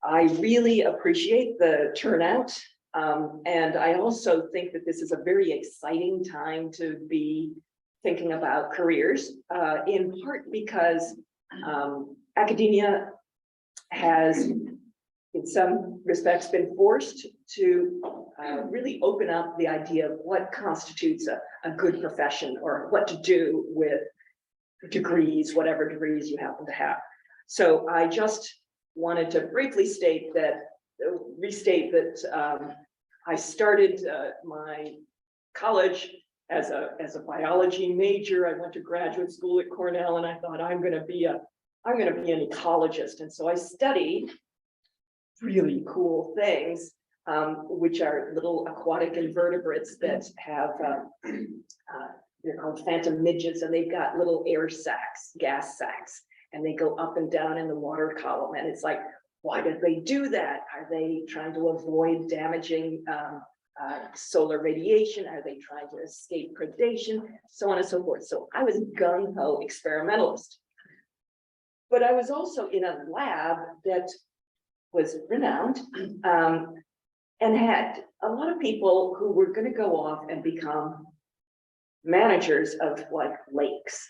I really appreciate the turnout. And I also think that this is a very exciting time to be thinking about careers, in part because academia has, in some respects, been forced to really open up the idea of what constitutes a good profession, or what to do with degrees, whatever degrees you happen to have. So I just wanted to briefly restate that I started my college as a biology major. I went to graduate school at Cornell, and I thought I'm going to be an ecologist. And so I studied really cool things, which are little aquatic invertebrates that have they're called phantom midges, and they've got little air sacs, gas sacs, and they go up and down in the water column. And it's like, why did they do that? Are they trying to avoid damaging solar radiation? Are they trying to escape predation? So on and so forth. So I was gung-ho experimentalist. But I was also in a lab that was renowned, and had a lot of people who were going to go off and become managers of like lakes.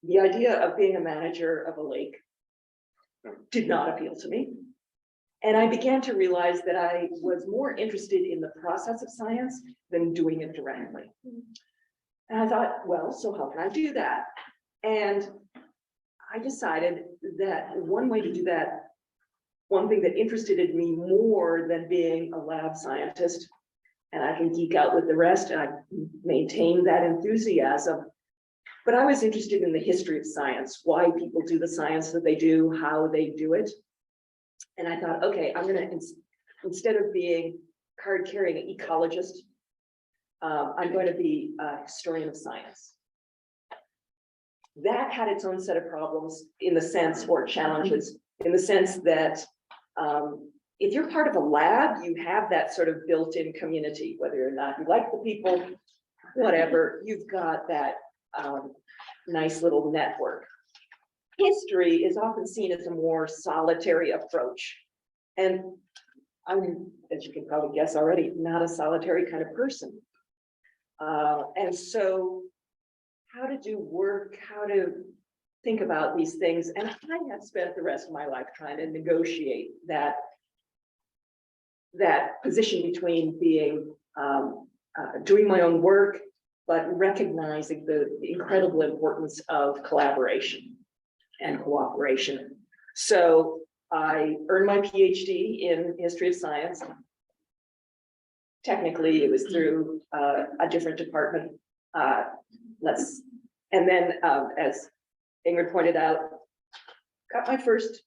The idea of being a manager of a lake did not appeal to me. And I began to realize that I was more interested in the process of science than doing it directly. And I thought, well, so how can I do that? And I decided that one way to do that, one thing that interested me more than being a lab scientist, and I can geek out with the rest, and I maintain that enthusiasm, but I was interested in the history of science, why people do the science that they do, how they do it. And I thought, okay, I'm gonna, instead of being card-carrying ecologist, I'm going to be a historian of science. That had its own set of problems in the sense, or challenges, in the sense that if you're part of a lab, you have that sort of built-in community, whether or not you like the people, whatever, you've got that nice little network. History is often seen as a more solitary approach. And I'm, as you can probably guess already, not a solitary kind of person. And so how to do work, how to think about these things. And I have spent the rest of my life trying to negotiate that position between being, doing my own work, but recognizing the incredible importance of collaboration and cooperation. So I earned my PhD in history of science. Technically, it was through a different department. And then, as Ingrid pointed out, got my first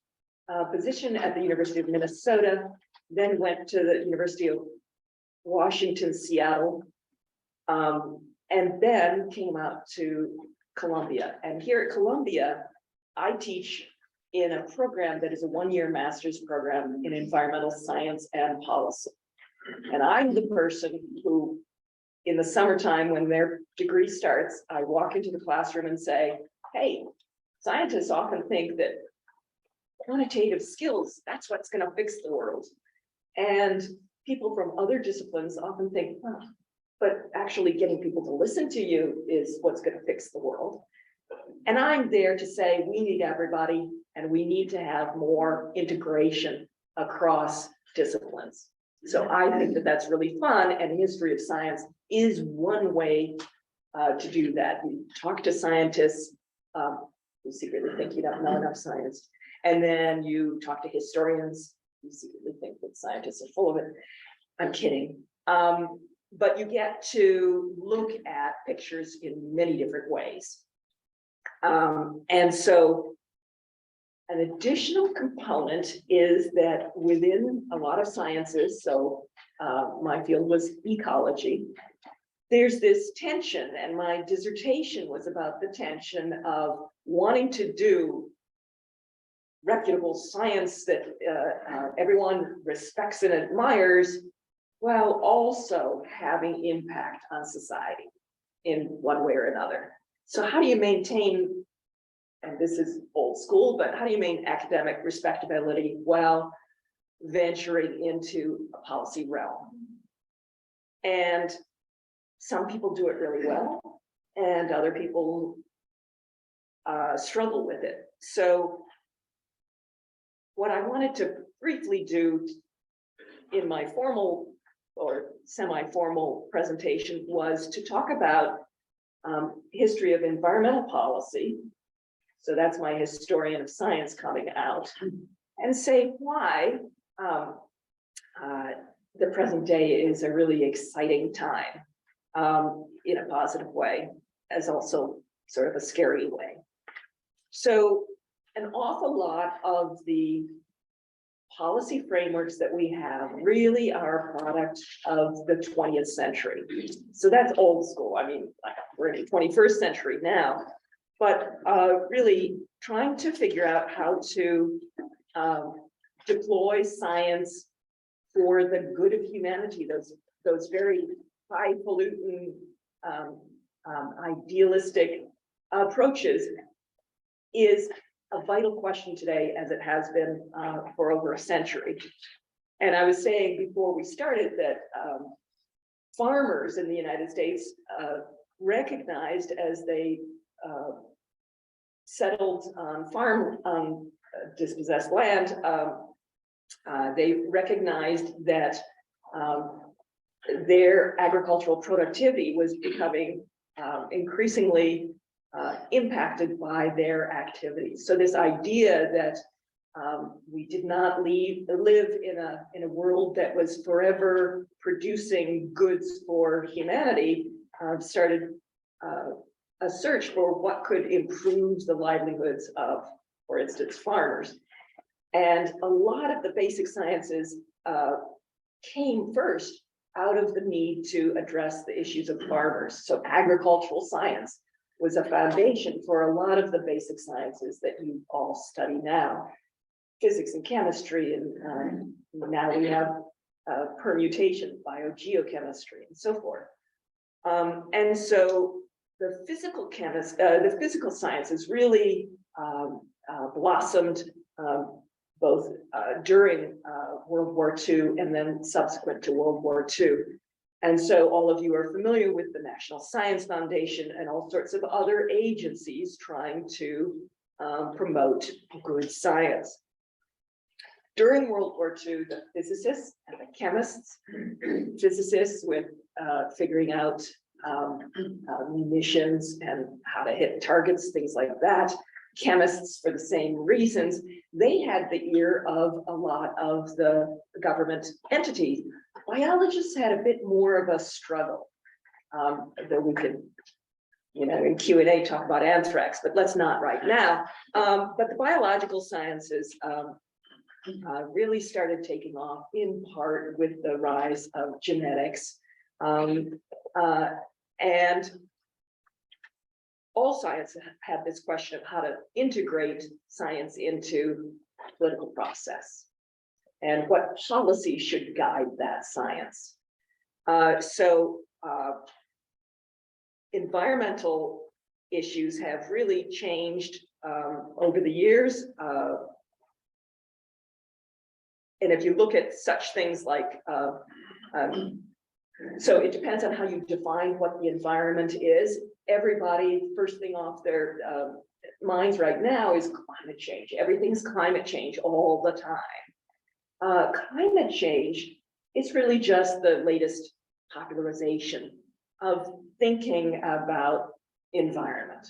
position at the University of Minnesota, then went to the University of Washington, Seattle, and then came out to Columbia. And here at Columbia, I teach in a program that is a one-year master's program in environmental science and policy. And I'm the person who, in the summertime, when their degree starts, I walk into the classroom and say, hey, scientists often think that quantitative skills, that's what's going to fix the world. And people from other disciplines often think, oh, but actually getting people to listen to you is what's going to fix the world. And I'm there to say, we need everybody, and we need to have more integration across disciplines. So I think that that's really fun, and history of science is one way to do that. You talk to scientists who secretly think you don't know enough science, and then you talk to historians who secretly think that scientists are full of it. I'm kidding. But you get to look at pictures in many different ways. And so an additional component is that within a lot of sciences, so my field was ecology, there's this tension, and my dissertation was about the tension of wanting to do reputable science that everyone respects and admires, while also having impact on society in one way or another. So how do you maintain, and this is old school, but how do you maintain academic respectability while venturing into a policy realm. And some people do it really well, and other people struggle with it. So what I wanted to briefly do in my formal or semi-formal presentation was to talk about history of environmental policy. So that's my historian of science coming out, and say why the present day is a really exciting time in a positive way, as also sort of a scary way. So an awful lot of the policy frameworks that we have really are a product of the 20th century. So that's old school. I mean, we're in the 21st century now, but really trying to figure out how to deploy science for the good of humanity, those very highfalutin, idealistic approaches is a vital question today, as it has been for over a century. And I was saying before we started that farmers in the United States recognized, as they settled on dispossessed land, they recognized that their agricultural productivity was becoming increasingly impacted by their activities. So this idea that we did not live in a world that was forever producing goods for humanity started a search for what could improve the livelihoods of, for instance, farmers. And a lot of the basic sciences came first out of the need to address the issues of farmers. So agricultural science was a foundation for a lot of the basic sciences that you all study now, physics and chemistry, and now we have permutation, biogeochemistry, and so forth. And so the physical sciences really blossomed both during World War II and then subsequent to World War II. And so all of you are familiar with the National Science Foundation and all sorts of other agencies trying to promote good science. During World War II, the physicists and the chemists, physicists with figuring out munitions and how to hit targets, things like that. Chemists, for the same reasons, they had the ear of a lot of the government entities. Biologists had a bit more of a struggle, though we could, in Q&A talk about anthrax, but let's not right now. But the biological sciences really started taking off in part with the rise of genetics. And all science had this question of how to integrate science into political process and what policy should guide that science. So environmental issues have really changed over the years. And if you look at such things like, so it depends on how you define what the environment is. Everybody, first thing off their minds right now is climate change. Everything's climate change all the time. Climate change is really just the latest popularization of thinking about environment.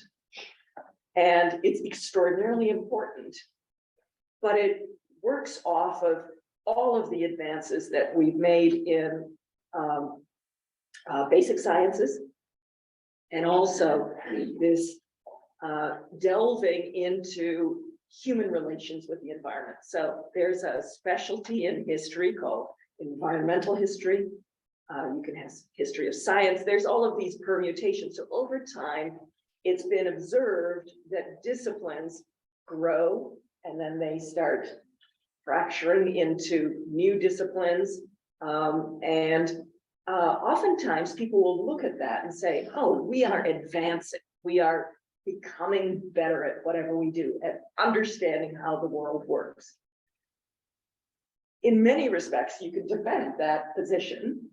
And it's extraordinarily important, but it works off of all of the advances that we've made in basic sciences, and also this delving into human relations with the environment. So there's a specialty in history called environmental history. You can have history of science. There's all of these permutations. So over time, it's been observed that disciplines grow and then they start fracturing into new disciplines. Oftentimes people will look at that and say, oh, we are advancing. We are becoming better at whatever we do, at understanding how the world works. in many respects, you could defend that position.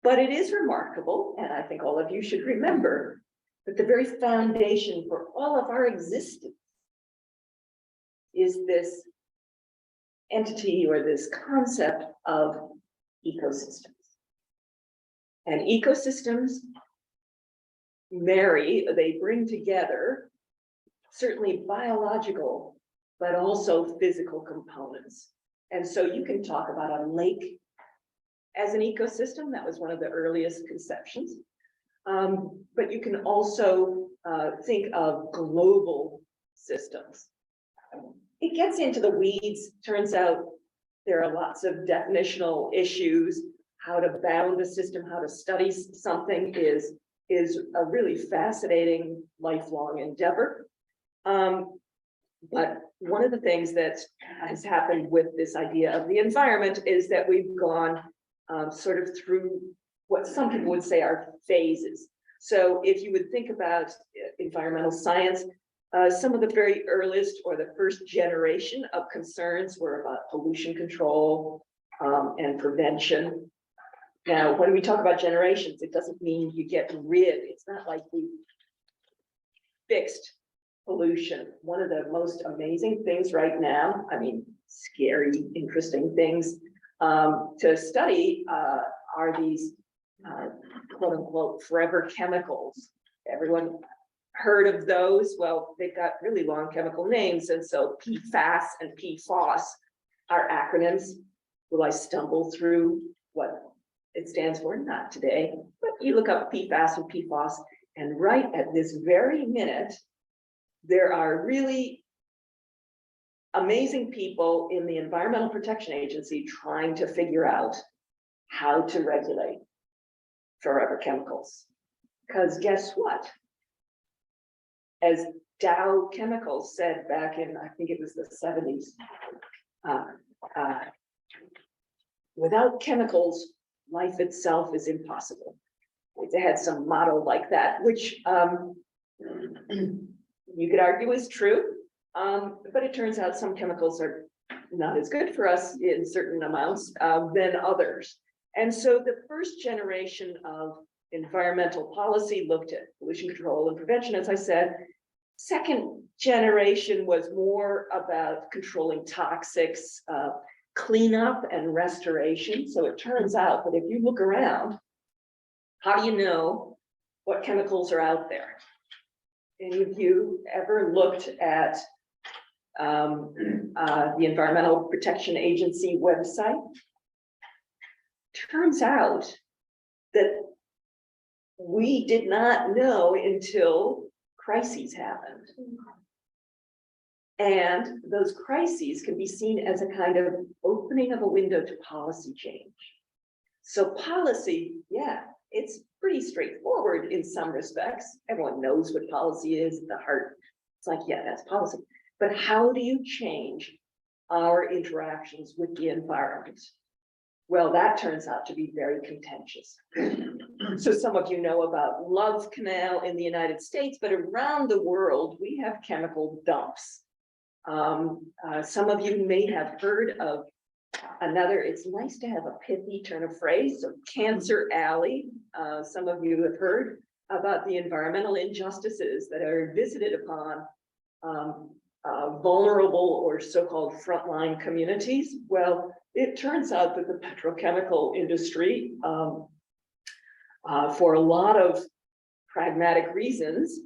But it is remarkable, and I think all of you should remember, that the very foundation for all of our existence is this entity or this concept of ecosystems. And ecosystems they bring together certainly biological, but also physical components. And so you can talk about a lake as an ecosystem. That was one of the earliest conceptions. But you can also think of global systems. It gets into the weeds. Turns out there are lots of definitional issues. How to bound a system, how to study something is a really fascinating lifelong endeavor. But one of the things that has happened with this idea of the environment is that we've gone sort of through what some people would say are phases. So if you would think about environmental science, some of the very earliest or the first generation of concerns were about pollution control and prevention. Now, when we talk about generations, it doesn't mean you get rid. It's not like we fixed pollution. One of the most amazing things right now, I mean, scary, interesting things to study are these quote unquote forever chemicals. Everyone heard of those? Well, they've got really long chemical names. And so PFAS and PFOS are acronyms. Will I stumble through what it stands for? Not today, but you look up PFAS and PFOS, and right at this very minute, there are really amazing people in the Environmental Protection Agency trying to figure out how to regulate forever chemicals. Because guess what? As Dow Chemicals said back in, I think it was the 70s, without chemicals, life itself is impossible. They had some motto like that, which you could argue is true, but it turns out some chemicals are not as good for us in certain amounts than others. And so the first generation of environmental policy looked at pollution control and prevention, as I said. Second generation was more about controlling toxics, cleanup and restoration. So it turns out that if you look around, how do you know what chemicals are out there? Any of you ever looked at the Environmental Protection Agency website? Turns out that we did not know until crises happened. And those crises can be seen as a kind of opening of a window to policy change. So policy, yeah, it's pretty straightforward in some respects. Everyone knows what policy is at the heart. It's like, yeah, that's policy. But how do you change our interactions with the environment? Well, that turns out to be very contentious. So some of you know about Love Canal in the United States, but around the world, we have chemical dumps. Some of you may have heard of another, it's nice to have a pithy turn of phrase, so Cancer Alley. Some of you have heard about the environmental injustices that are visited upon vulnerable or so-called frontline communities. Well, it turns out that the petrochemical industry, for a lot of pragmatic reasons,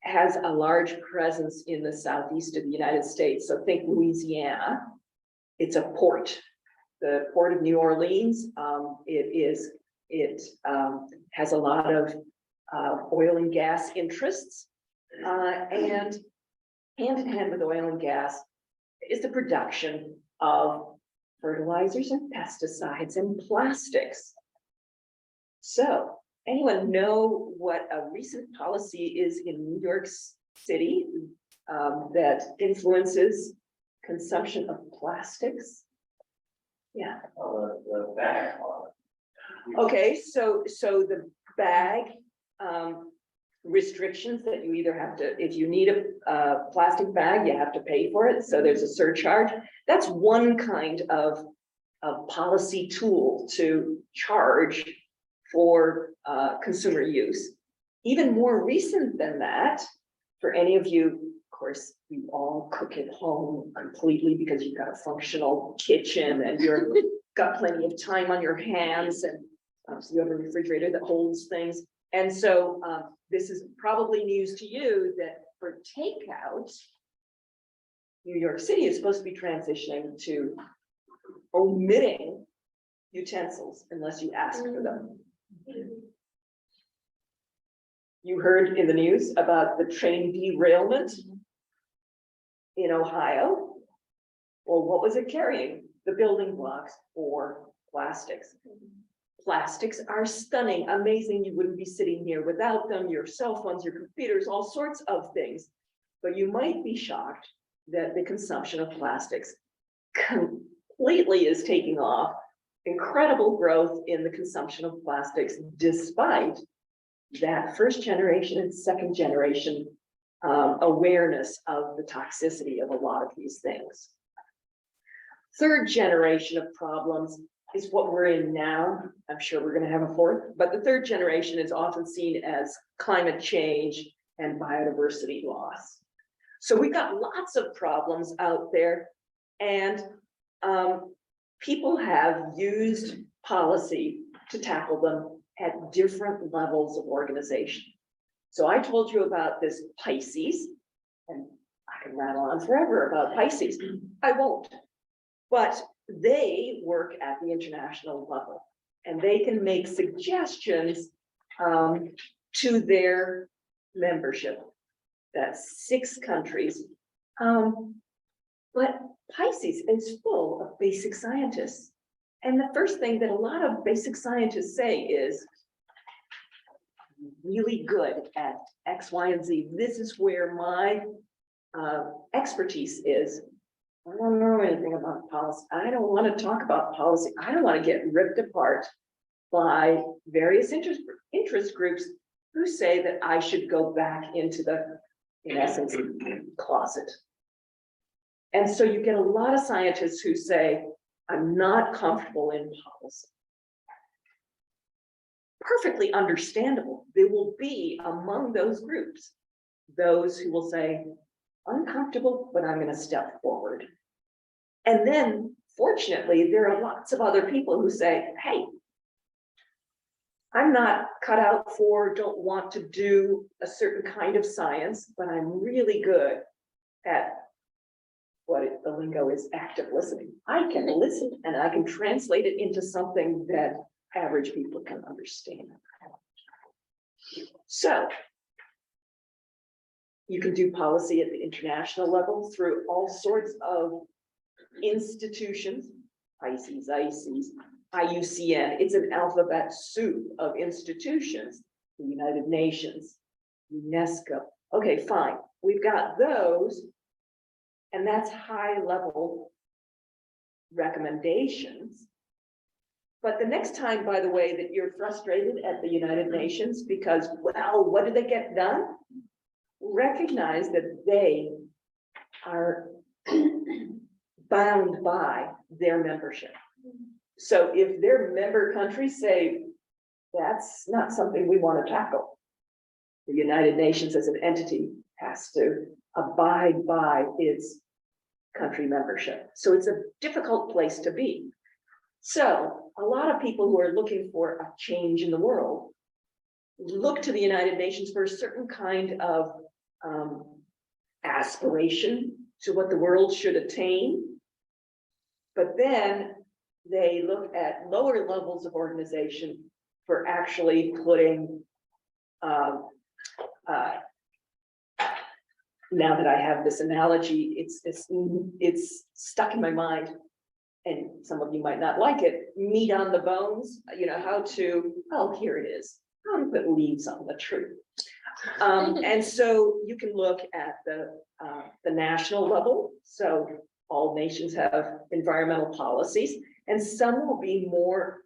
has a large presence in the southeast of the United States. So think Louisiana. It's a port, the port of New Orleans. It has a lot of oil and gas interests, and hand in hand with oil and gas is the production of fertilizers and pesticides and plastics. So anyone know what a recent policy is in New York City that influences consumption of plastics? Yeah. The bag. Okay, so the bag restrictions that you either have to, if you need a plastic bag, you have to pay for it. So there's a surcharge. That's one kind of policy tool to charge for consumer use. Even more recent than that, for any of you, of course, you all cook at home completely because you've got a functional kitchen and you've got plenty of time on your hands, and so you have a refrigerator that holds things. And so this is probably news to you that for takeout, New York City is supposed to be transitioning to omitting utensils unless you ask for them. You heard in the news about the train derailment in Ohio. Well, what was it carrying? The building blocks for plastics. Plastics are stunning, amazing. You wouldn't be sitting here without them, your cell phones, your computers, all sorts of things. But you might be shocked that the consumption of plastics completely is taking off. Incredible growth in the consumption of plastics, despite that first generation and second generation awareness of the toxicity of a lot of these things. Third generation of problems is what we're in now. I'm sure we're going to have a fourth, but the third generation is often seen as climate change and biodiversity loss. So we've got lots of problems out there, and people have used policy to tackle them at different levels of organization. So I told you about this Pisces, and I can rattle on forever about Pisces. I won't, but they work at the international level, and they can make suggestions to their membership. That's 6 countries. But Pisces is full of basic scientists. And the first thing that a lot of basic scientists say is, really good at X, Y, and Z. This is where my expertise is. I don't know anything about policy. I don't want to talk about policy. I don't want to get ripped apart by various interest groups who say that I should go back into the, in essence, closet. And so you get a lot of scientists who say, I'm not comfortable in policy. Perfectly understandable. There will be among those groups those who will say, uncomfortable, but I'm going to step forward. And then, fortunately, there are lots of other people who say, hey, I'm not cut out for, don't want to do a certain kind of science, but I'm really good at the lingo is active listening. I can listen and I can translate it into something that average people can understand. So you can do policy at the international level through all sorts of institutions, ICES, IUCN. It's an alphabet soup of institutions, the United Nations, UNESCO. Okay, fine. We've got those, and that's high level recommendations. But the next time, by the way, that you're frustrated at the United Nations because, well, what did they get done? Recognize that they are bound by their membership. So if their member countries say, that's not something we want to tackle, the United Nations as an entity has to abide by its country membership. So it's a difficult place to be. So a lot of people who are looking for a change in the world look to the United Nations for a certain kind of aspiration to what the world should attain. But then they look at lower levels of organization for actually putting, now that I have this analogy, it's stuck in my mind, and some of you might not like it, meat on the bones, you know, how to, oh, here it is, how to put leaves on the tree. And so you can look at the national level. So all nations have environmental policies, and some will be more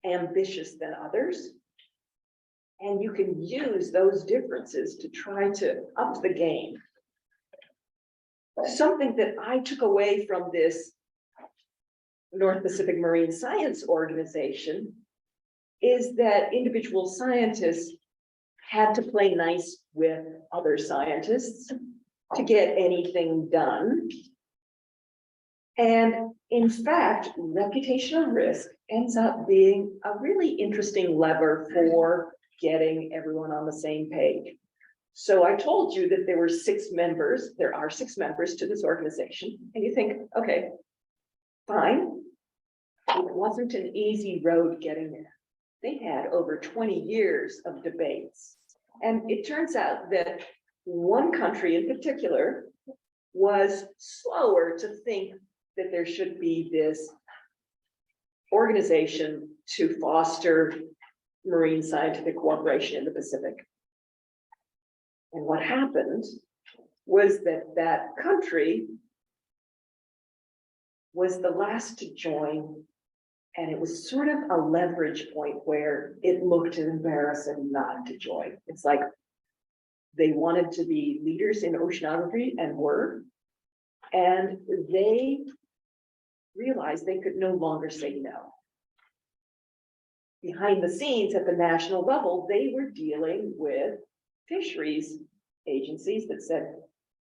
ambitious than others. And you can use those differences to try to up the game. Something that I took away from this North Pacific Marine Science Organization is that individual scientists had to play nice with other scientists to get anything done. And in fact, reputational risk ends up being a really interesting lever for getting everyone on the same page. So I told you that there were 6 members, there are 6 members to this organization, and you think, okay, fine. It wasn't an easy road getting there. They had over 20 years of debates. And it turns out that one country in particular was slower to think that there should be this organization to foster marine scientific cooperation in the Pacific. And what happened was that that country was the last to join, and it was sort of a leverage point where it looked embarrassing not to join. It's like they wanted to be leaders in oceanography and were, and they realized they could no longer say no. Behind the scenes at the national level, they were dealing with fisheries agencies that said,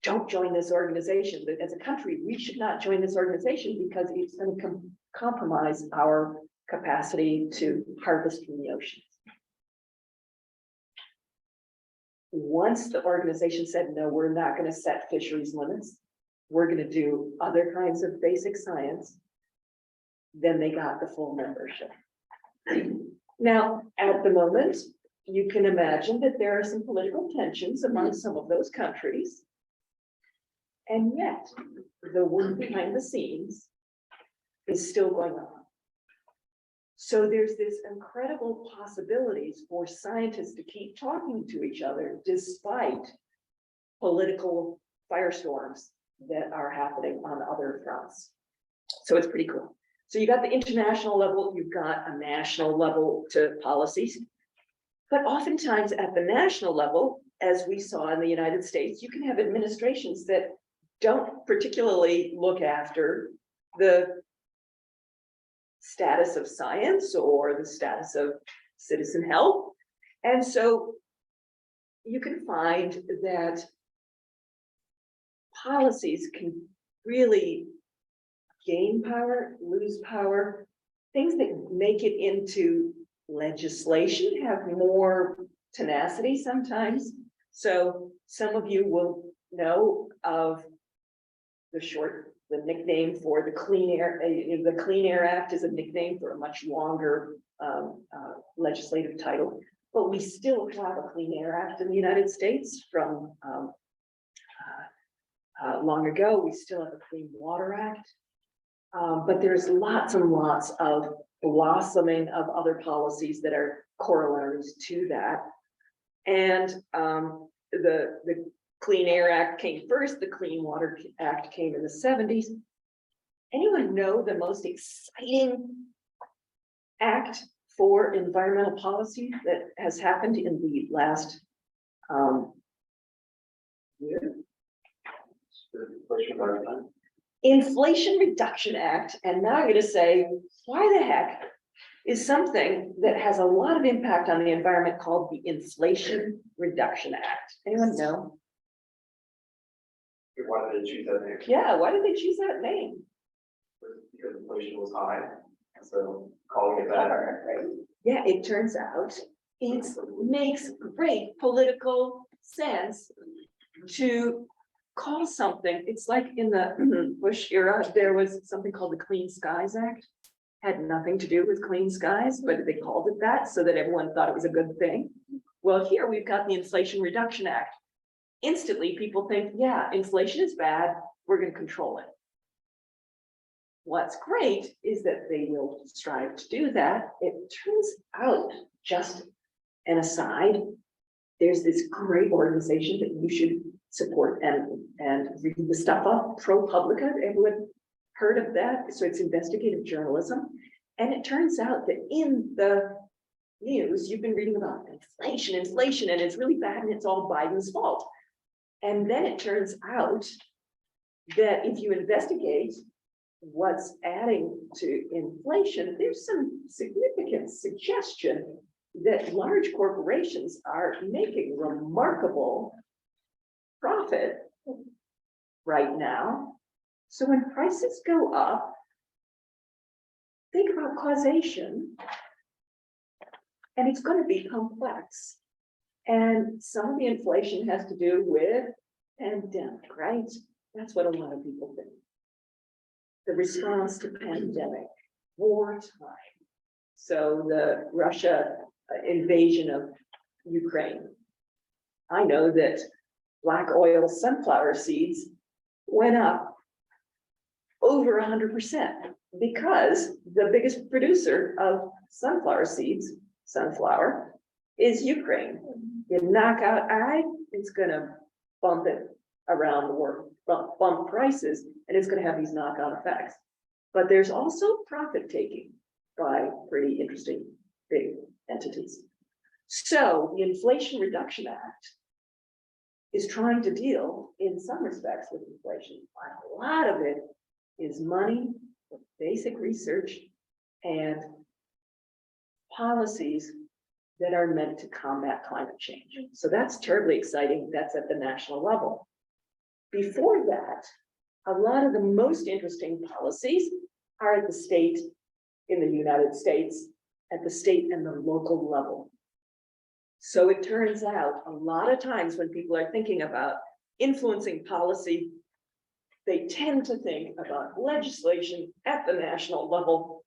don't join this organization. That as a country, we should not join this organization because it's going to compromise our capacity to harvest from the oceans. Once the organization said, no, we're not going to set fisheries limits, we're going to do other kinds of basic science, then they got the full membership. Now, at the moment, you can imagine that there are some political tensions among some of those countries. And yet, the work behind the scenes is still going on. So there's this incredible possibilities for scientists to keep talking to each other despite political firestorms that are happening on other fronts. So it's pretty cool. So you got the international level, you've got a national level to policies. But oftentimes at the national level, as we saw in the United States, you can have administrations that don't particularly look after the status of science or the status of citizen health. And so you can find that policies can really gain power, lose power. Things that make it into legislation have more tenacity sometimes. So some of you will know of the nickname for the Clean Air. The Clean Air Act is a nickname for a much longer legislative title, but we still have a Clean Air Act in the United States from long ago. We still have a Clean Water Act, but there's lots and lots of blossoming of other policies that are corollaries to that. And the Clean Air Act came first, the Clean Water Act came in the 70s. Anyone know the most exciting act for environmental policy that has happened in the last year? Inflation Reduction Act. And now I'm going to say, why the heck is something that has a lot of impact on the environment called the Inflation Reduction Act? Anyone know? Why did they choose that name? Yeah, why did they choose that name? Because inflation was high, so calling it that. Right. Yeah, it turns out it makes great political sense to call something. It's like in the Bush era, there was something called the Clean Skies Act. Had nothing to do with clean skies, but they called it that so that everyone thought it was a good thing. Well, here we've got the Inflation Reduction Act. Instantly, people think, yeah, inflation is bad, we're going to control it. What's great is that they will strive to do that. It turns out, just an aside, there's this great organization that you should support and read the stuff up, ProPublica. Everyone heard of that? So it's investigative journalism. And it turns out that in the news, you've been reading about inflation, and it's really bad and it's all Biden's fault. And then it turns out that if you investigate what's adding to inflation, there's some significant suggestion that large corporations are making remarkable profit right now. So when prices go up, think about causation, and it's going to be complex. And some of the inflation has to do with pandemic, right? That's what a lot of people think. The response to pandemic, wartime. So the Russia invasion of Ukraine. I know that black oil sunflower seeds went up over 100% because the biggest producer of sunflower seeds, sunflower, is Ukraine. You knock out ag, it's gonna bump it around the world, bump prices, and it's gonna have these knockout effects. But there's also profit taking by pretty interesting big entities. So the Inflation Reduction Act is trying to deal in some respects with inflation. A lot of it is money, basic research, and policies that are meant to combat climate change. So that's terribly exciting. That's at the national level. Before that, a lot of the most interesting policies are at the state, in the United States, at the state and the local level. So it turns out a lot of times when people are thinking about influencing policy, they tend to think about legislation at the national level.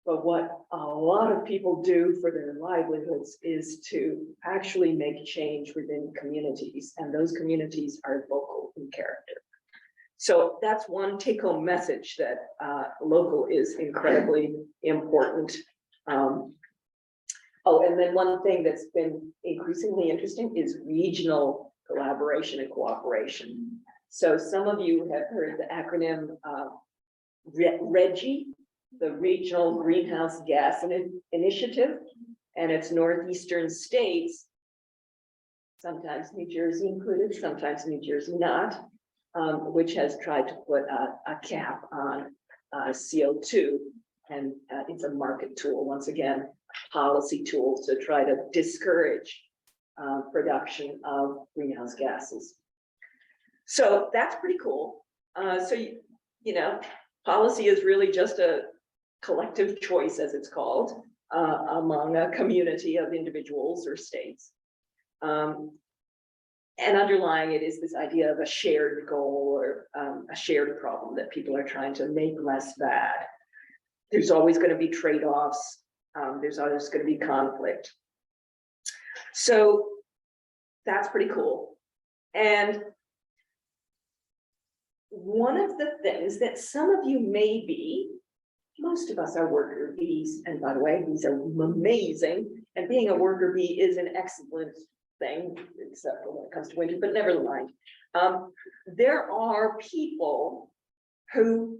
But what a lot of people do for their livelihoods is to actually make change within communities, and those communities are local in character. So that's one take-home message, that local is incredibly important. Oh, and then one thing that's been increasingly interesting is regional collaboration and cooperation. So some of you have heard the acronym RGGI, the Regional Greenhouse Gas Initiative, and it's northeastern states, sometimes New Jersey included, sometimes New Jersey not, which has tried to put a cap on CO2, and it's a market tool, once again, policy tools to try to discourage production of greenhouse gases. So that's pretty cool. So you know, policy is really just a collective choice, as it's called, among a community of individuals or states. And underlying it is this idea of a shared goal or a shared problem that people are trying to make less bad. There's always going to be trade-offs. There's always going to be conflict. So that's pretty cool. And one of the things that some of you may be, most of us are worker bees, and by the way, bees are amazing, and being a worker bee is an excellent thing, except for when it comes to winter, but never mind. There are people who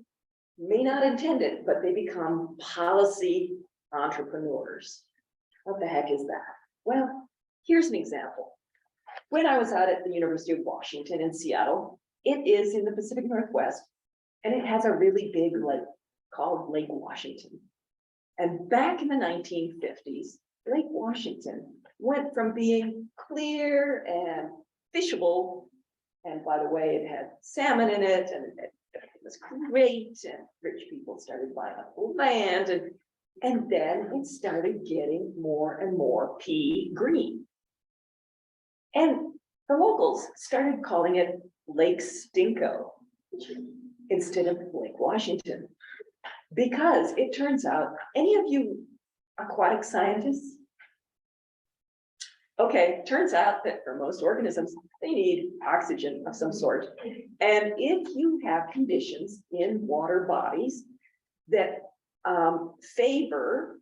may not intend it, but they become policy entrepreneurs. What the heck is that? Well, here's an example. When I was out at the University of Washington in Seattle, it is in the Pacific Northwest, and it has a really big lake called Lake Washington. And back in the 1950s, Lake Washington went from being clear and fishable, and by the way, it had salmon in it, and it was great, and rich people started buying up the land, and then it started getting more and more pea green. And the locals started calling it Lake Stinko instead of Lake Washington, because it turns out, any of you aquatic scientists? Okay, turns out that for most organisms, they need oxygen of some sort. And if you have conditions in water bodies that favor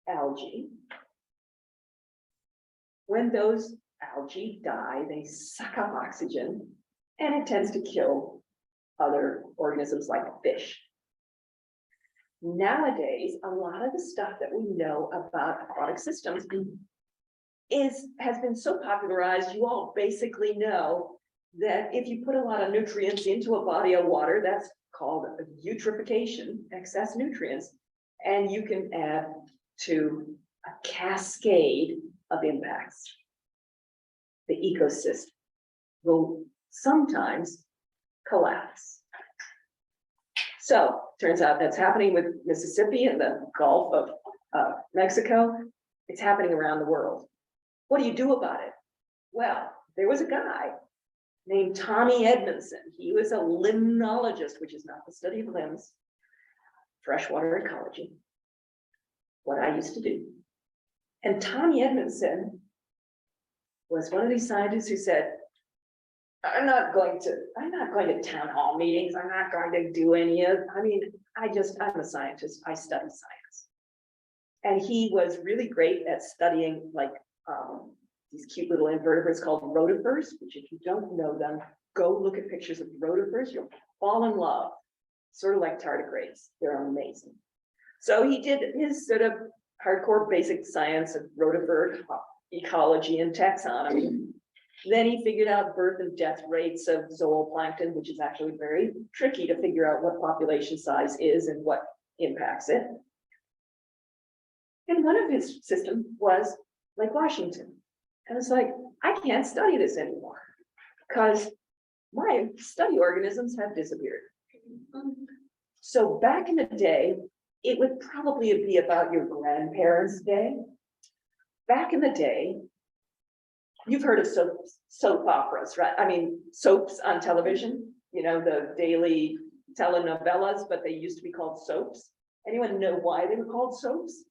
algae, when those algae die, they suck up oxygen, and it tends to kill other organisms like fish. Nowadays, a lot of the stuff that we know about aquatic systems has been so popularized, you all basically know that if you put a lot of nutrients into a body of water, that's called eutrophication, excess nutrients, and you can add to a cascade of impacts. The ecosystem will sometimes collapse. So turns out that's happening with Mississippi and the Gulf of Mexico. It's happening around the world. What do you do about it? Well, there was a guy named Tommy Edmondson. He was a limnologist, which is not the study of limbs, freshwater ecology, what I used to do. And Tommy Edmondson was one of these scientists who said, I'm not going to town hall meetings. I'm not going to do any of, I'm a scientist. I study science. And he was really great at studying like these cute little invertebrates called rotifers, which if you don't know them, go look at pictures of rotifers. You'll fall in love, sort of like tardigrades. They're amazing. So he did his sort of hardcore basic science of rotifer ecology and taxonomy. Then he figured out birth and death rates of zooplankton, which is actually very tricky to figure out what population size is and what impacts it. And one of his systems was Lake Washington. And it's like, I can't study this anymore because my study organisms have disappeared. So back in the day, it would probably be about your grandparents' day. Back in the day, you've heard of soap operas, right? I mean, soaps on television, you know, the daily telenovelas, but they used to be called soaps. Anyone know why they were called soaps?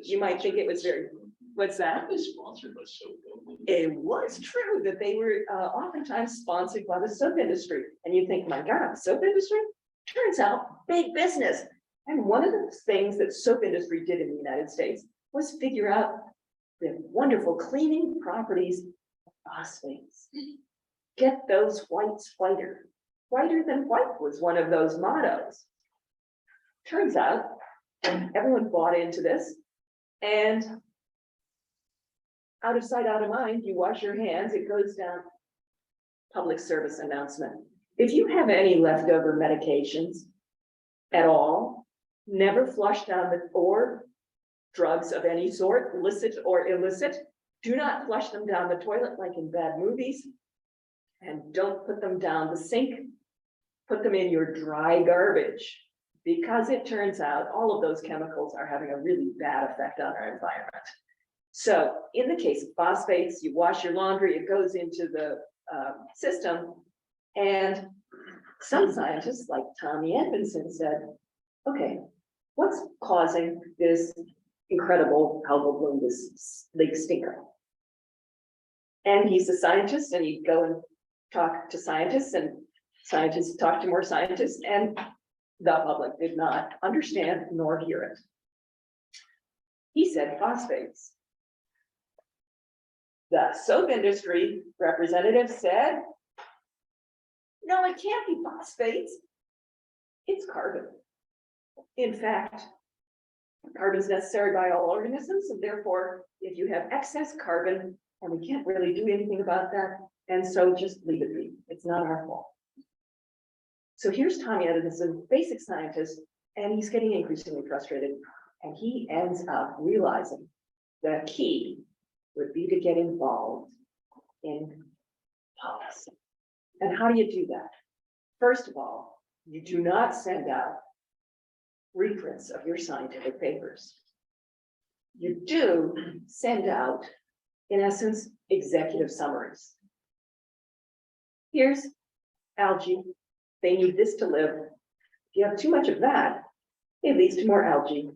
You might think it was very, what's that? Sponsored by soap. It was true that they were oftentimes sponsored by the soap industry. And you think, my God, soap industry? Turns out, big business. And one of the things that soap industry did in the United States was figure out the wonderful cleaning properties of phosphates. Get those whites whiter. Whiter than white was one of those mottos. Turns out, everyone bought into this, and out of sight, out of mind, you wash your hands, it goes down. Public service announcement. If you have any leftover medications at all, never flush down or drugs of any sort, licit or illicit, do not flush them down the toilet like in bad movies, and don't put them down the sink. Put them in your dry garbage, because it turns out all of those chemicals are having a really bad effect on our environment. So in the case of phosphates, you wash your laundry, it goes into the system, and some scientists like Tommy Edmondson said, okay, what's causing this incredible algal bloom, this leak stinker? And he's a scientist, and he'd go and talk to scientists, and scientists talk to more scientists, and the public did not understand nor hear it. He said phosphates. The soap industry representative said, no, it can't be phosphates. It's carbon. In fact, carbon is necessary by all organisms, and therefore, if you have excess carbon, and we can't really do anything about that, and so just leave it be. It's not our fault. So here's Tommy Edmondson, basic scientist, and he's getting increasingly frustrated, and he ends up realizing the key would be to get involved in policy. And how do you do that? First of all, you do not send out reprints of your scientific papers. You do send out, in essence, executive summaries. Here's algae. They need this to live. If you have too much of that, it leads to more algae.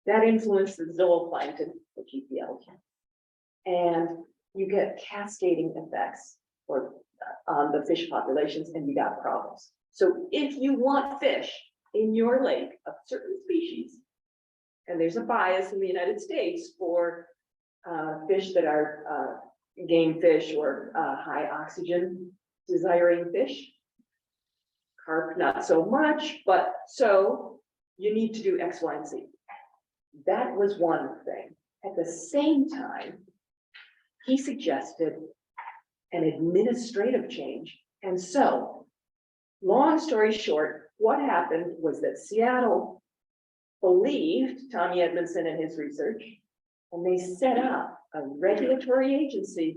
That influences the zooplankton, which eat the algae. And you get cascading effects on the fish populations, and you got problems. So if you want fish in your lake of certain species, and there's a bias in the United States for fish that are game fish or high oxygen desiring fish, carp not so much, but so you need to do X, Y, and Z. That was one thing. At the same time, he suggested an administrative change. And so, long story short, what happened was that Seattle believed Tommy Edmondson and his research, and they set up a regulatory agency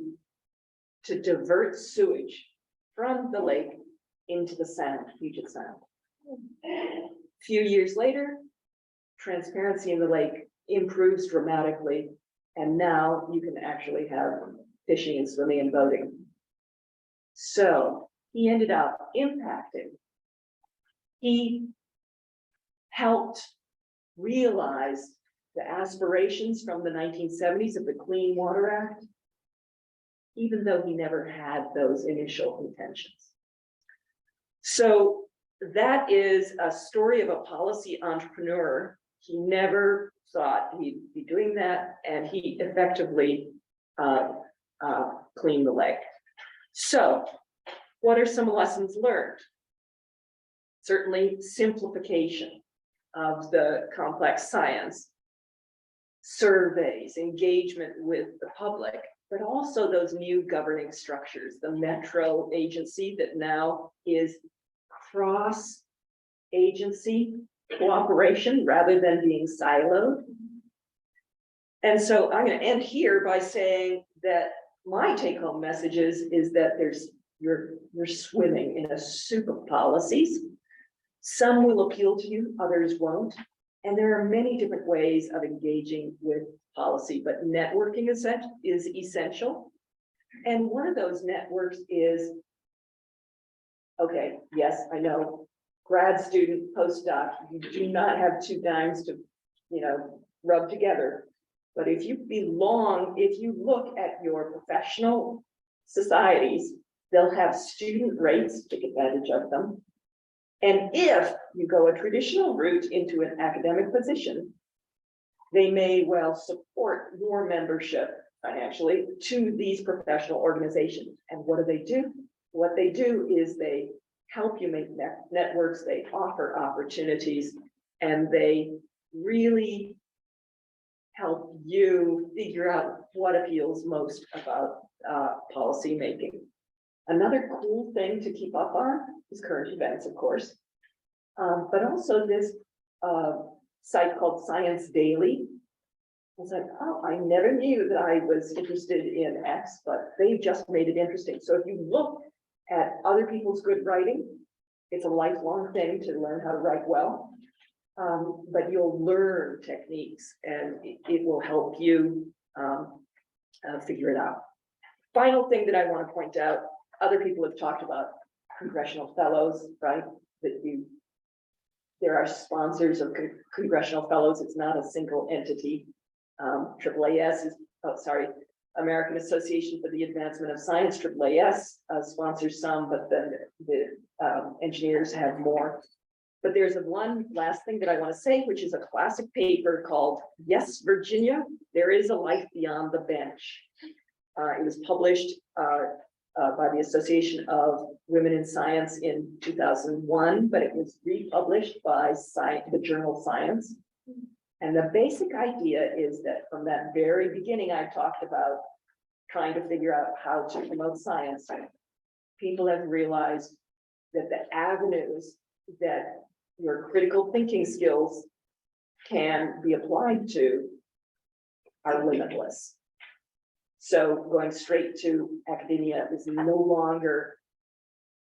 to divert sewage from the lake into the Sound, Puget Sound. A few years later, transparency in the lake improves dramatically, and now you can actually have fishing and swimming and boating. So he ended up impacting. He helped realize the aspirations from the 1970s of the Clean Water Act, even though he never had those initial intentions. So that is a story of a policy entrepreneur. He never thought he'd be doing that, and he effectively cleaned the lake. So what are some lessons learned? Certainly simplification of the complex science, surveys, engagement with the public, but also those new governing structures, the Metro agency that now is cross-agency cooperation rather than being siloed. And so I'm going to end here by saying that my take-home message is that you're swimming in a soup of policies. Some will appeal to you, others won't. And there are many different ways of engaging with policy, but networking is essential. And one of those networks is, okay, yes, I know, grad student, postdoc, you do not have two dimes to, rub together. But if you look at your professional societies, they'll have student rates, take advantage of them. And if you go a traditional route into an academic position, they may well support your membership financially to these professional organizations. And what do? What they do is they help you make networks, they offer opportunities, and they really help you figure out what appeals most about policy making. Another cool thing to keep up on is current events, of course, but also this site called Science Daily. I was like, oh, I never knew that I was interested in X, but they just made it interesting. So if you look at other people's good writing, it's a lifelong thing to learn how to write well, but you'll learn techniques and it will help you figure it out. Final thing that I want to point out, other people have talked about congressional fellows, right? There are sponsors of congressional fellows. It's not a single entity. AAAS is, American Association for the Advancement of Science, AAAS sponsors some, but then the engineers have more. But there's one last thing that I want to say, which is a classic paper called Yes, Virginia, There is a Life Beyond the Bench. It was published by the Association of Women in Science in 2001, but it was republished by the journal Science. And the basic idea is that from that very beginning, I talked about trying to figure out how to promote science. People have realized that the avenues that your critical thinking skills can be applied to are limitless. So going straight to academia is no longer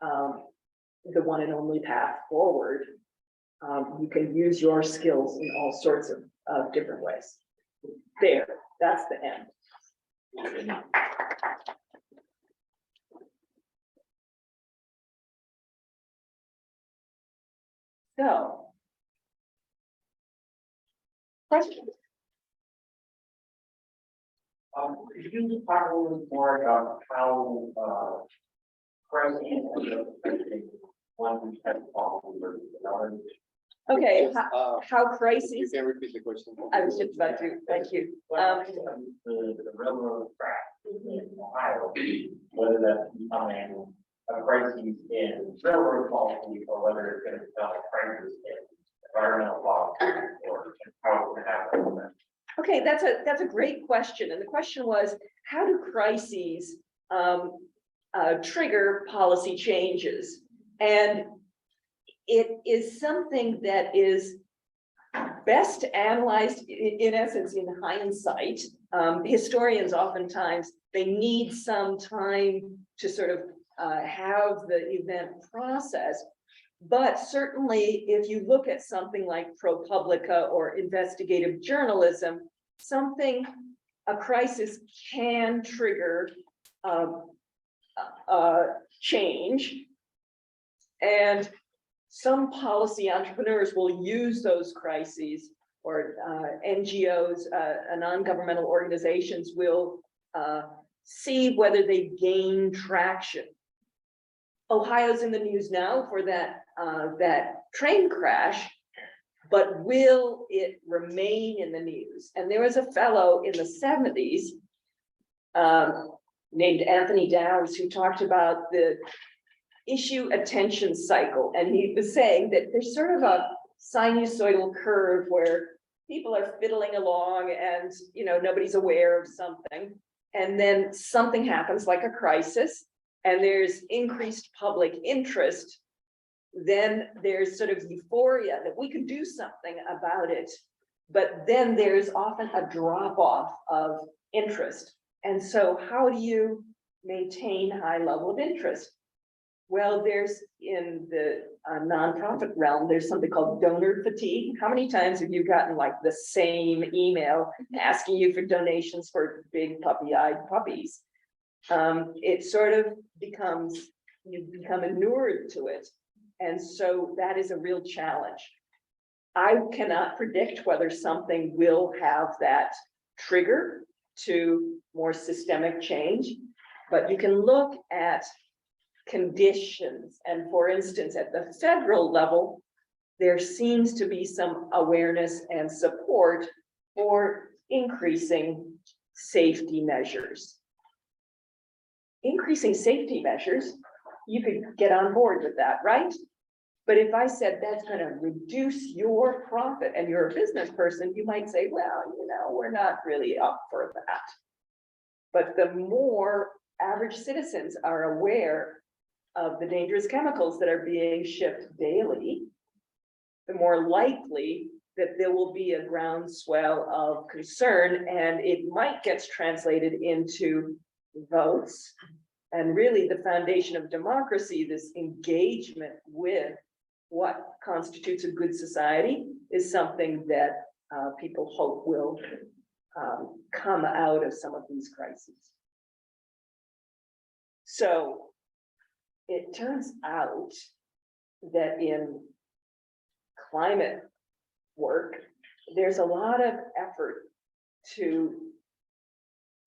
the one and only path forward. You can use your skills in all sorts of different ways. There, that's the end. So, questions? Could you talk a little bit more about how president one who's had problems? Okay, how crises? You can repeat the question. I was just about to, thank you. The railroad track in Ohio, whether that's becoming a crisis in railroad policy or whether it's going to become a crisis in environmental law. Okay, that's a great question. And the question was, how do crises trigger policy changes? And it is something that is best analyzed in essence in hindsight. Historians oftentimes, they need some time to sort of have the event process. But certainly, if you look at something like ProPublica or investigative journalism, a crisis can trigger change. And some policy entrepreneurs will use those crises, or NGOs, non-governmental organizations will see whether they gain traction. Ohio's in the news now for that train crash, but will it remain in the news? And there was a fellow in the 70s named Anthony Dowers who talked about the issue attention cycle. And he was saying that there's sort of a sinusoidal curve where people are fiddling along and, you know, nobody's aware of something. And then something happens like a crisis and there's increased public interest. Then there's sort of euphoria that we could do something about it. But then there's often a drop off of interest. And so how do you maintain high level of interest? Well, there's in the nonprofit realm, there's something called donor fatigue. How many times have you gotten like the same email asking you for donations for big puppy-eyed puppies? It sort of becomes, you become inured to it. And so that is a real challenge. I cannot predict whether something will have that trigger to more systemic change, but you can look at conditions. And for instance, at the federal level, there seems to be some awareness and support for increasing safety measures. Increasing safety measures, you could get on board with that, right? But if I said that's going to reduce your profit and you're a business person, you might say, well, you know, we're not really up for that. But the more average citizens are aware of the dangerous chemicals that are being shipped daily, the more likely that there will be a groundswell of concern, and it might get translated into votes. And really the foundation of democracy, this engagement with what constitutes a good society, is something that people hope will come out of some of these crises. So it turns out that in climate work, there's a lot of effort to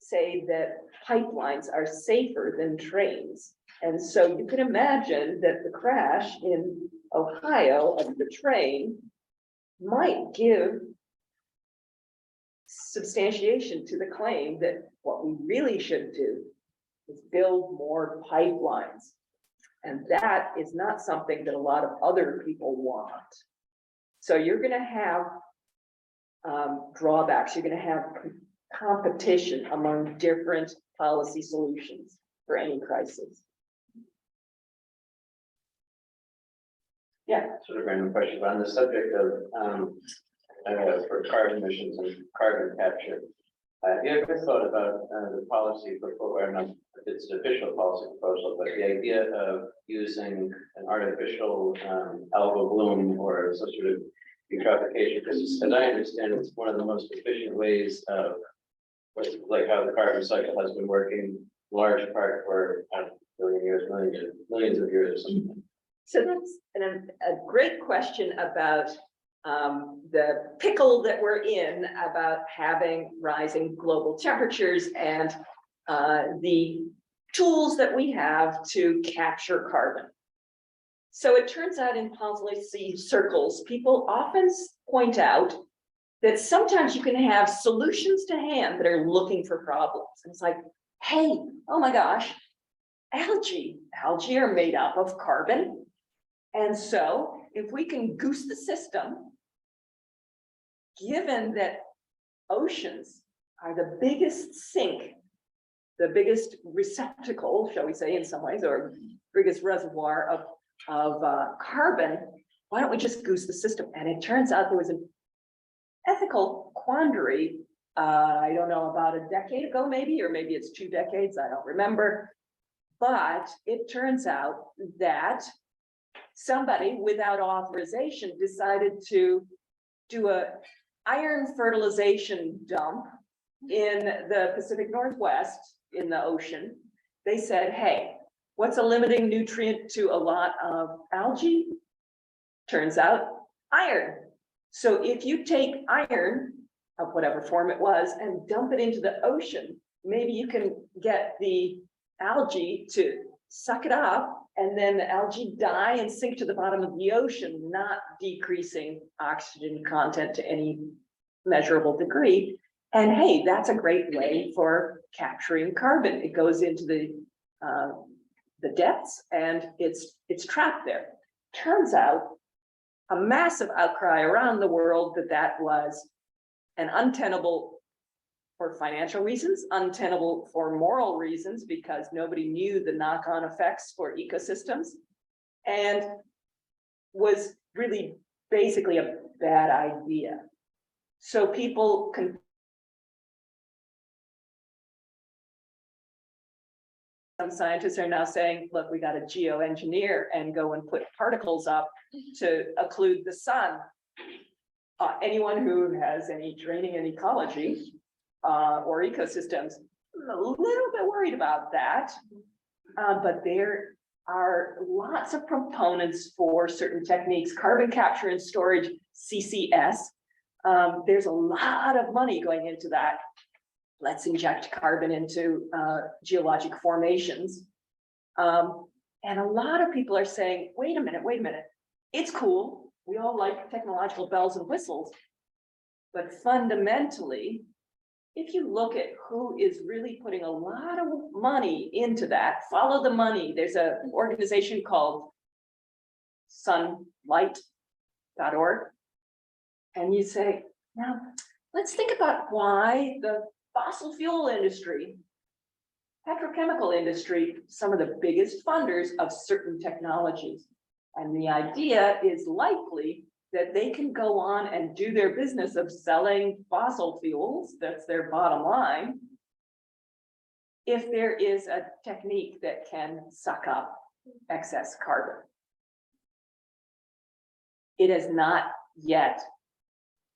say that pipelines are safer than trains. And so you can imagine that the crash in Ohio of the train might give substantiation to the claim that what we really should do is build more pipelines. And that is not something that a lot of other people want. So you're going to have drawbacks. You're going to have competition among different policy solutions for any crisis. Yeah. Sort of random question, but on the subject of for carbon emissions and carbon capture, have you ever thought about the policy proposal, not if it's an official policy proposal, but the idea of using an artificial algal bloom or some sort of eutrophication? Because as I understand, it's one of the most efficient ways of what's like how the carbon cycle has been working, large part for a billion years, millions of years or something. So that's a great question about the pickle that we're in about having rising global temperatures and the tools that we have to capture carbon. So it turns out in policy circles, people often point out that sometimes you can have solutions to hand that are looking for problems. And it's like, hey, oh my gosh, algae are made up of carbon. And so if we can goose the system, given that oceans are the biggest sink, the biggest receptacle, shall we say, in some ways, or biggest reservoir of carbon. Why don't we just goose the system? And it turns out there was an ethical quandary. I don't know, about a decade ago, maybe, or maybe it's 2 decades. I don't remember. But it turns out that somebody without authorization decided to do a iron fertilization dump in the Pacific Northwest in the ocean. They said, hey, what's a limiting nutrient to a lot of algae? Turns out iron. So if you take iron of whatever form it was and dump it into the ocean, maybe you can get the algae to suck it up, and then the algae die and sink to the bottom of the ocean, not decreasing oxygen content to any measurable degree. And hey, that's a great way for capturing carbon. It goes into the depths and it's trapped there. Turns out a massive outcry around the world that was an untenable for financial reasons, untenable for moral reasons, because nobody knew the knock-on effects for ecosystems, and was really basically a bad idea. So people can, some scientists are now saying, look, we got to geoengineer and go and put particles up to occlude the sun. Anyone who has any training in ecology or ecosystems, I'm a little bit worried about that. But there are lots of proponents for certain techniques, carbon capture and storage, CCS. There's a lot of money going into that. Let's inject carbon into geologic formations. And a lot of people are saying, wait a minute, it's cool. We all like technological bells and whistles. But fundamentally, if you look at who is really putting a lot of money into that, follow the money. There's an organization called sunlight.org. And you say, now, let's think about why the fossil fuel industry, petrochemical industry, some of the biggest funders of certain technologies. And the idea is likely that they can go on and do their business of selling fossil fuels, that's their bottom line, if there is a technique that can suck up excess carbon. It is not yet.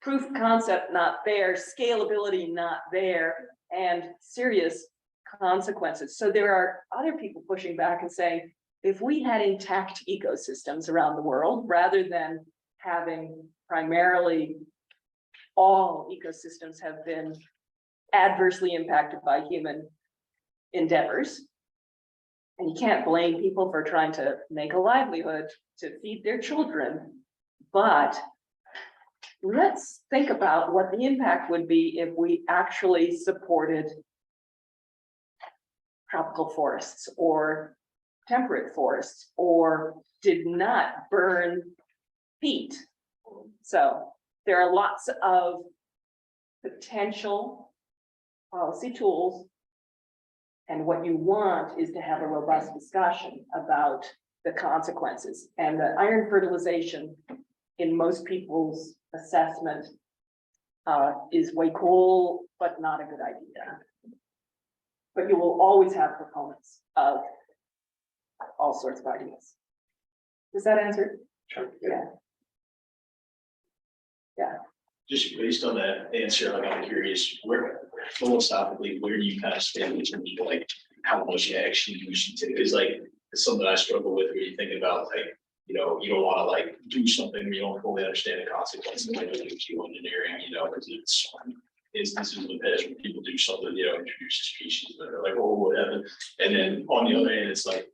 Proof of concept not there, scalability not there, and serious consequences. So there are other people pushing back and saying, if we had intact ecosystems around the world, rather than having primarily all ecosystems have been adversely impacted by human endeavors, and you can't blame people for trying to make a livelihood to feed their children, but let's think about what the impact would be if we actually supported tropical forests or temperate forests, or did not burn peat. So there are lots of potential policy tools, and what you want is to have a robust discussion about the consequences. And the iron fertilization, in most people's assessment, is way cool, but not a good idea. But you will always have proponents of all sorts of ideas. Does that answer? Sure. Yeah. Just based on that answer, like I'm curious, where philosophically, where do you kind of stand in terms of like how much action you should take? Because like it's something I struggle with when you think about like, you know, you don't want to like do something where you don't fully understand the consequences, like geoengineering, you know, because it's instances in the past when people do something, you know, introduce a species, and they're like, oh, whatever. And then on the other hand, it's like,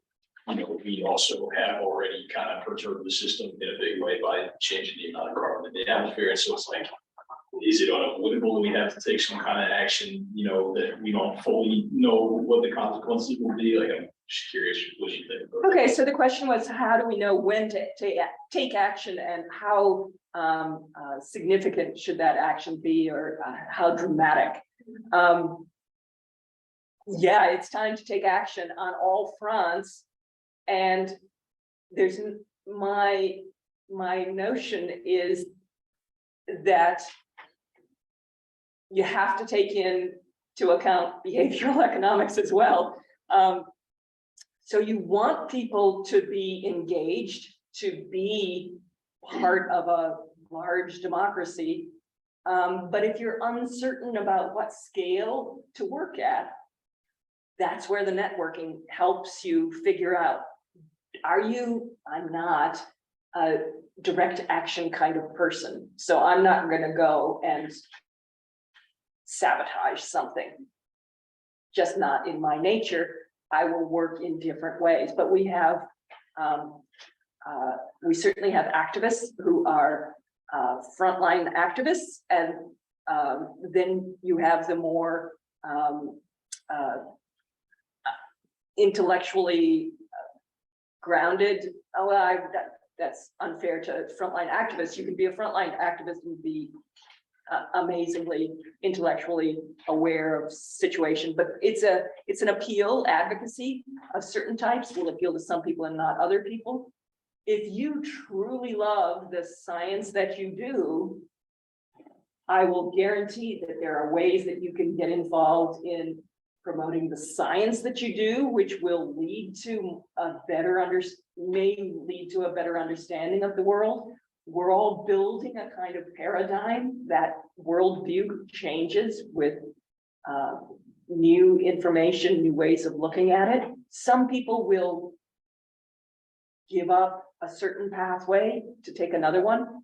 you know, we also have already kind of perturbed the system in a big way by changing the amount of carbon in the atmosphere. And so it's like, is it unavoidable? We have to take some kind of action, you know, that we don't fully know what the consequences will be. Like, I'm just curious what you think. Okay, so the question was, how do we know when to take action, and how significant should that action be, or how dramatic? Yeah, it's time to take action on all fronts, and there's my notion is that you have to take into account behavioral economics as well. So you want people to be engaged, to be part of a large democracy. But if you're uncertain about what scale to work at, that's where the networking helps you figure out, I'm not a direct action kind of person, so I'm not gonna go and sabotage something. Just not in my nature. I will work in different ways, but we have, we certainly have activists who are frontline activists, and then you have the more intellectually grounded. That's unfair to frontline activists. You can be a frontline activist and be amazingly intellectually aware of situation, but it's an appeal. Advocacy of certain types will appeal to some people and not other people. If you truly love the science that you do, I will guarantee that there are ways that you can get involved in promoting the science that you do, which will lead to a better understanding of the world. We're all building a kind of paradigm that worldview changes with new information, new ways of looking at it. Some people will give up a certain pathway to take another one.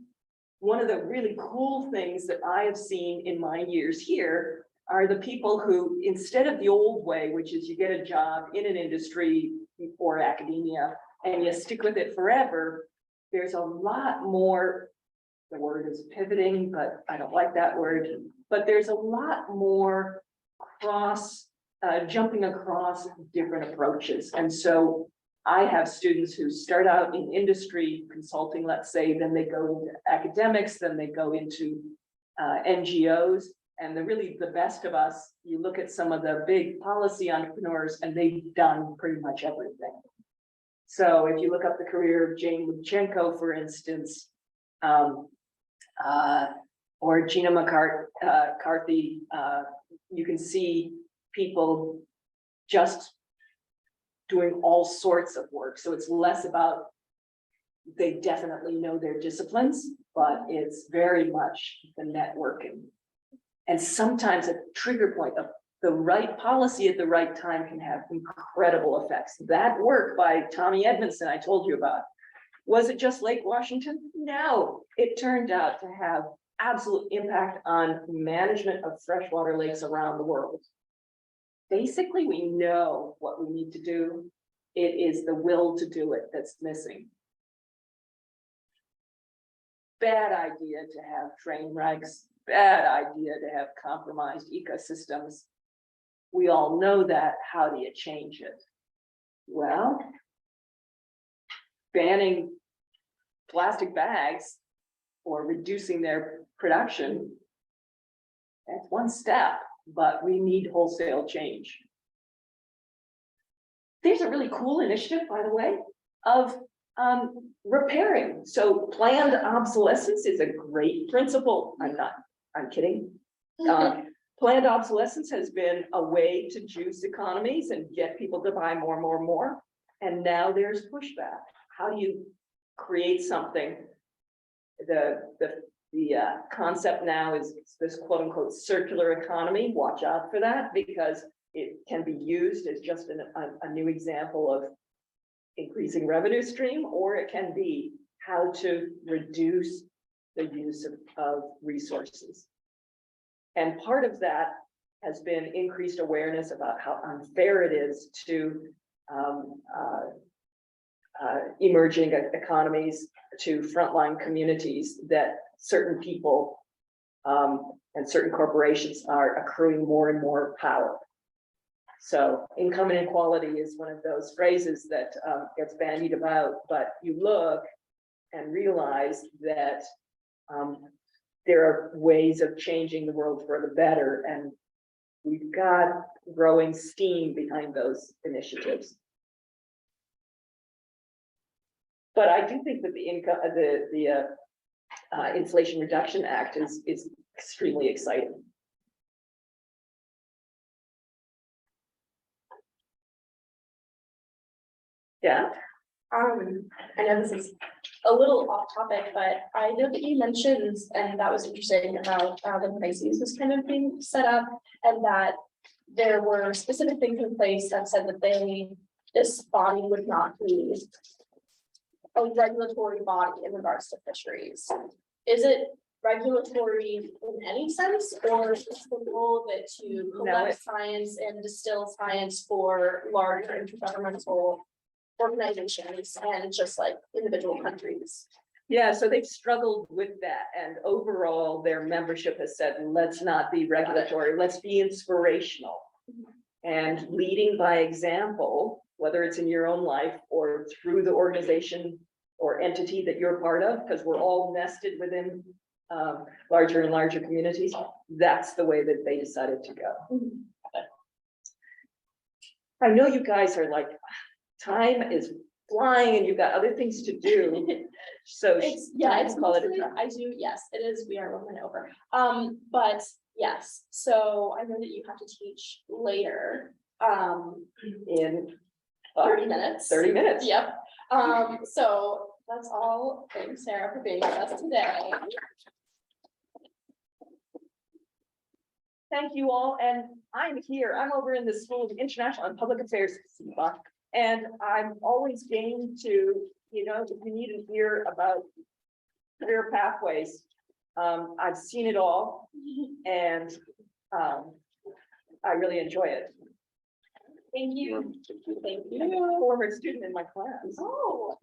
One of the really cool things that I have seen in my years here are the people who, instead of the old way, which is you get a job in an industry or academia and you stick with it forever, there's a lot more, the word is pivoting, but I don't like that word, but there's a lot more jumping across different approaches. And so I have students who start out in industry consulting, let's say, then they go into academics, then they go into NGOs. And really the best of us, you look at some of the big policy entrepreneurs and they've done pretty much everything. So if you look up the career of Jane Lubchenco, for instance, or Gina McCarthy, you can see people just doing all sorts of work. So it's less about, they definitely know their disciplines, but it's very much the networking. And sometimes a trigger point of the right policy at the right time can have incredible effects. That work by Tommy Edmondson I told you about, was it just Lake Washington? No, it turned out to have absolute impact on management of freshwater lakes around the world. Basically, we know what we need to do. It is the will to do it that's missing. Bad idea to have train wrecks. Bad idea to have compromised ecosystems. We all know that. How do you change it? Well, banning plastic bags or reducing their production, that's one step, but we need wholesale change. There's a really cool initiative, by the way, of repairing. So planned obsolescence is a great principle. I'm kidding. Planned obsolescence has been a way to juice economies and get people to buy more. And now there's pushback. How do you create something? The concept now is this quote unquote circular economy. Watch out for that, because it can be used as just a new example of increasing revenue stream, or it can be how to reduce the use of resources. And part of that has been increased awareness about how unfair it is to emerging economies, to frontline communities, that certain people And certain corporations are accruing more and more power. So income inequality is one of those phrases that gets bandied about, but you look and realize that there are ways of changing the world for the better, and we've got growing steam behind those initiatives. But I do think that the Inflation Reduction Act is extremely exciting. Yeah. I know this is a little off topic, but I know that you mentioned, and that was interesting about the crises was kind of being set up, and that there were specific things in place that said that this body would not be a regulatory body in regards to fisheries. Is it regulatory in any sense, or is the goal of it to collect science and distill science for larger intergovernmental organizations and just like individual countries? Yeah, so they've struggled with that, and overall their membership has said, let's not be regulatory, let's be inspirational. And leading by example, whether it's in your own life or through the organization or entity that you're part of, because we're all nested within larger and larger communities, that's the way that they decided to go. I know you guys are like, time is flying and you've got other things to do. So It's call it a mostly- time. I do, yes, it is, we are running over. But yes, so I know that you have to teach later, In 30 minutes. 30 minutes. Yep, so that's all. Thanks, Sarah, for being with us today. Thank you all, and I'm over in the School of International and Public Affairs, and I'm always game to, if you need an ear about career pathways. I've seen it all, and I really enjoy it. Thank you. Thank I'm a you. former student in my class. Oh.